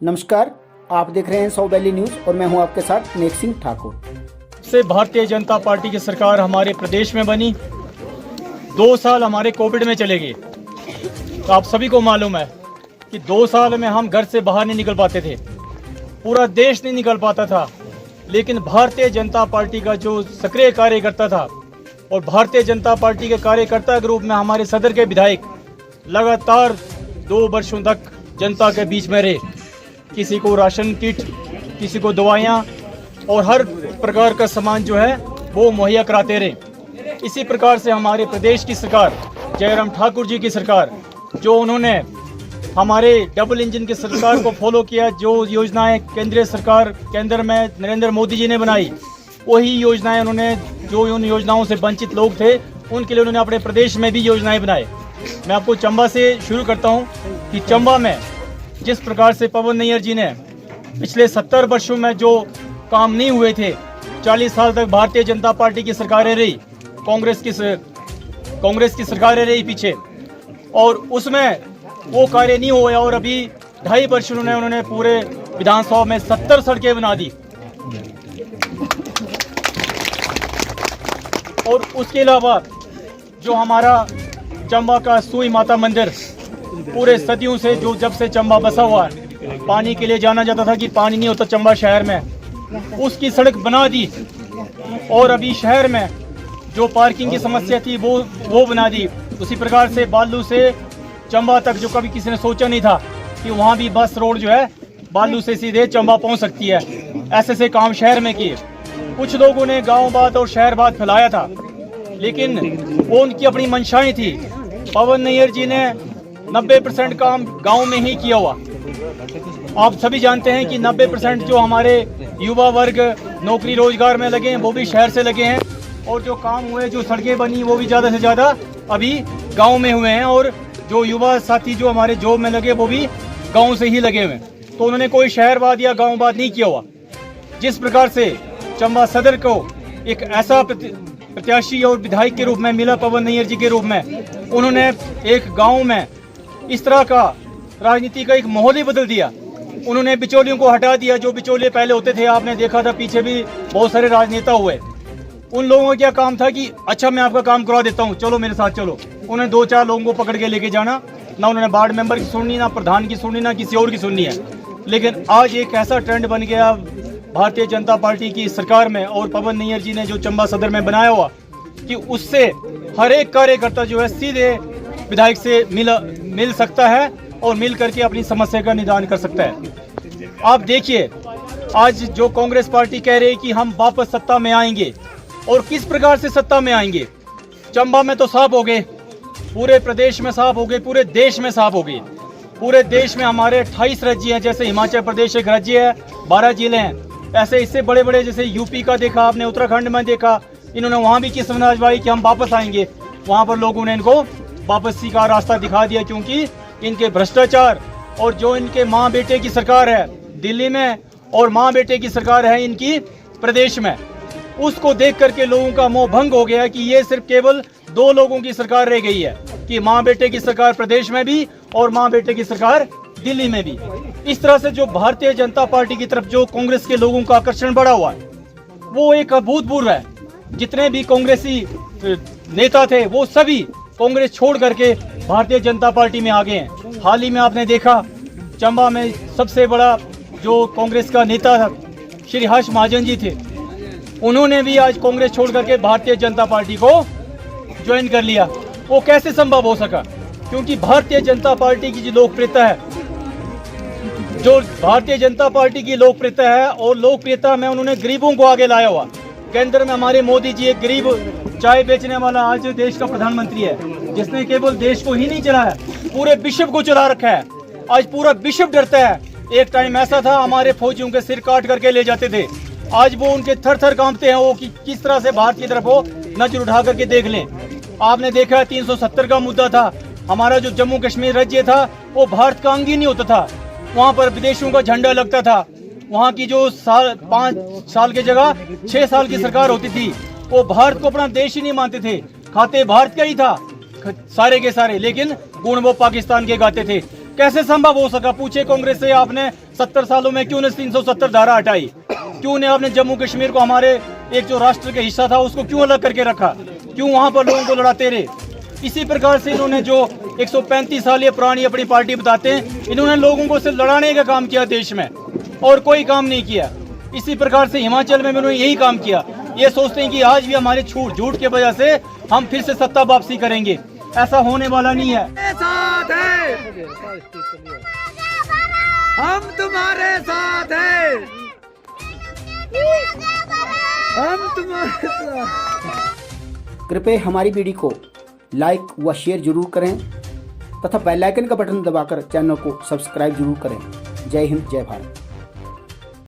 नमस्कार, आप देख रहे हैं सौ वैली न्यूज और मैं हूं आपके साथ नेक सिंह ठाकुर। से भारतीय जनता पार्टी की सरकार हमारे प्रदेश में बनी, 2 साल हमारे कोविड में चले गए। तो आप सभी को मालूम है कि 2 साल में हम घर से बाहर नहीं निकल पाते थे, पूरा देश नहीं निकल पाता था। लेकिन भारतीय जनता पार्टी का जो सक्रिय कार्यकर्ता था और भारतीय जनता पार्टी के कार्यकर्ता के रूप में हमारे सदर के विधायक लगातार 2 वर्षों तक जनता के बीच में रहे। किसी को राशन किट, किसी को दवाइयाँ और हर प्रकार का सामान जो है वो मुहैया कराते रहे। इसी प्रकार से हमारे प्रदेश की सरकार, जयराम ठाकुर जी की सरकार, जो उन्होंने हमारे डबल इंजन की सरकार को फॉलो किया, जो योजनाएं केंद्रीय सरकार केंद्र में नरेंद्र मोदी जी ने बनाई, वही योजनाएं उन्होंने, जो उन योजनाओं से वंचित लोग थे उनके लिए उन्होंने अपने प्रदेश में भी योजनाएं बनाए। मैं आपको चंबा से शुरू करता हूं कि चंबा में जिस प्रकार से पवन नैयर जी ने पिछले 70 वर्षों में जो काम नहीं हुए थे, 40 साल तक भारतीय जनता पार्टी की सरकारें रही, कांग्रेस की सरकारें रही पीछे, और उसमें वो कार्य नहीं हुए। और अभी 2.5 वर्ष उन्होंने पूरे विधानसभा में 70 सड़कें बना दी। और उसके अलावा जो हमारा चंबा का सुई माता मंदिर, पूरे सदियों से जो जब से चंबा बसा हुआ है, पानी के लिए जाना जाता था कि पानी नहीं होता चंबा शहर में, उसकी सड़क बना दी। और अभी शहर में जो पार्किंग की समस्या थी वो बना दी। उसी प्रकार से बालू से चंबा तक, जो कभी किसी ने सोचा नहीं था कि वहाँ भी बस रोड जो है बालू से सीधे चंबा पहुँच सकती है, ऐसे से काम शहर में किए। कुछ लोगों ने गाँववाद और शहरवाद फैलाया था, लेकिन वो उनकी अपनी मंशाएं थी। पवन नैयर जी ने 90% काम गांव में ही किया हुआ। आप सभी जानते हैं कि 90% जो हमारे युवा वर्ग नौकरी रोजगार में लगे हैं वो भी शहर से लगे हैं, और जो काम हुए, जो सड़कें बनी, वो भी ज़्यादा से ज़्यादा अभी गांव में हुए हैं। और जो युवा साथी जो हमारे जॉब में लगे वो भी गाँव से ही लगे हुए हैं। तो उन्होंने कोई शहरवाद या गाँववाद नहीं किया हुआ। जिस प्रकार से चंबा सदर को एक ऐसा प्रत्याशी और विधायक के रूप में मिला, पवन नैयर जी के रूप में, उन्होंने एक गांव में इस तरह का राजनीति का एक माहौल ही बदल दिया। उन्होंने बिचौलियों को हटा दिया। जो बिचौलिए पहले होते थे, आपने देखा था पीछे भी बहुत सारे राजनेता हुए, उन लोगों का क्या काम था कि अच्छा मैं आपका काम करवा देता हूँ, चलो मेरे साथ चलो। उन्हें 2-4 लोगों को पकड़ के लेके जाना, ना उन्होंने वार्ड मेंबर की सुननी, ना प्रधान की सुननी, ना किसी और की सुननी है। लेकिन आज एक ऐसा ट्रेंड बन गया भारतीय जनता पार्टी की सरकार में और पवन नैयर जी ने जो चंबा सदर में बनाया हुआ, कि उससे हर एक कार्यकर्ता जो है सीधे विधायक से मिल सकता है और मिल करके अपनी समस्या का निदान कर सकता है। आप देखिए, आज जो कांग्रेस पार्टी कह रही है कि हम वापस सत्ता में आएंगे, और किस प्रकार से सत्ता में आएंगे। चंबा में तो साफ हो गए, पूरे प्रदेश में साफ हो गए, पूरे देश में साफ हो गए। पूरे देश में हमारे 28 राज्य हैं, जैसे हिमाचल प्रदेश एक राज्य है, 12 जिले हैं। ऐसे इससे बड़े बड़े, जैसे यूपी का देखा आपने, उत्तराखंड में देखा, इन्होंने वहाँ भी किस्म आजमाई कि हम वापस आएंगे। वहाँ पर लोगों ने इनको वापसी का रास्ता दिखा दिया, क्योंकि इनके भ्रष्टाचार और जो इनके माँ बेटे की सरकार है दिल्ली में और माँ बेटे की सरकार है इनकी प्रदेश में, उसको देख करके लोगों का मोह भंग हो गया कि ये सिर्फ केवल 2 लोगों की सरकार रह गई है, कि माँ बेटे की सरकार प्रदेश में भी और माँ बेटे की सरकार दिल्ली में भी। इस तरह से जो भारतीय जनता पार्टी की तरफ जो कांग्रेस के लोगों का आकर्षण बढ़ा हुआ है, वो एक अभूतपूर्व है। जितने भी कांग्रेसी नेता थे वो सभी कांग्रेस छोड़ करके भारतीय जनता पार्टी में आ गए हैं। हाल ही में आपने देखा चंबा में सबसे बड़ा जो कांग्रेस का नेता था श्री हर्ष महाजन जी थे, उन्होंने भी आज कांग्रेस छोड़ करके भारतीय जनता पार्टी को ज्वाइन कर लिया। वो कैसे संभव हो सका? क्योंकि भारतीय जनता पार्टी की जो लोकप्रियता है, जो भारतीय जनता पार्टी की लोकप्रियता है, और लोकप्रियता में उन्होंने गरीबों को आगे लाया हुआ। केंद्र में हमारे मोदी जी एक गरीब चाय बेचने वाला आज देश का प्रधानमंत्री है, जिसने केवल देश को ही नहीं चलाया, पूरे विश्व को चला रखा है। आज पूरा विश्व डरता है। एक टाइम ऐसा था हमारे फौजियों के सिर काट करके ले जाते थे, आज वो उनके थर थर कांपते हैं वो कि किस तरह से भारत की तरफ वो नजर उठा करके देख लें। आपने देखा 370 का मुद्दा था, हमारा जो जम्मू कश्मीर राज्य था वो भारत का अंग ही नहीं होता था, वहाँ पर विदेशों का झंडा लगता था। वहाँ की जो 5 साल की जगह 6 साल की सरकार होती थी, वो भारत को अपना देश ही नहीं मानते थे, खाते भारत का ही था सारे के सारे, लेकिन गुण वो पाकिस्तान के गाते थे। कैसे संभव हो सका? पूछे कांग्रेस से, आपने 70 सालों में क्यों ने 370 धारा हटाई? क्यों ने आपने जम्मू कश्मीर को, हमारे एक जो राष्ट्र का हिस्सा था, उसको क्यों अलग करके रखा? क्यों वहां पर लोगों को लड़ाते रहे? इसी प्रकार से इन्होंने जो 135 साल ये पुरानी अपनी पार्टी बताते हैं, इन्होंने लोगों को सिर्फ लड़ाने का काम किया देश में, और कोई काम नहीं किया। इसी प्रकार से हिमाचल में इन्होंने यही काम किया। ये सोचते हैं कि आज भी हमारे झूठ के वजह से हम फिर से सत्ता वापसी करेंगे। ऐसा होने वाला नहीं है। साथ है, हम तुम्हारे साथ हैं, हम तुम्हारे साथ। कृपया हमारी वीडियो को लाइक व शेयर जरूर करें तथा बेल आइकन का बटन दबाकर चैनल को सब्सक्राइब जरूर करें। जय हिंद, जय भारत।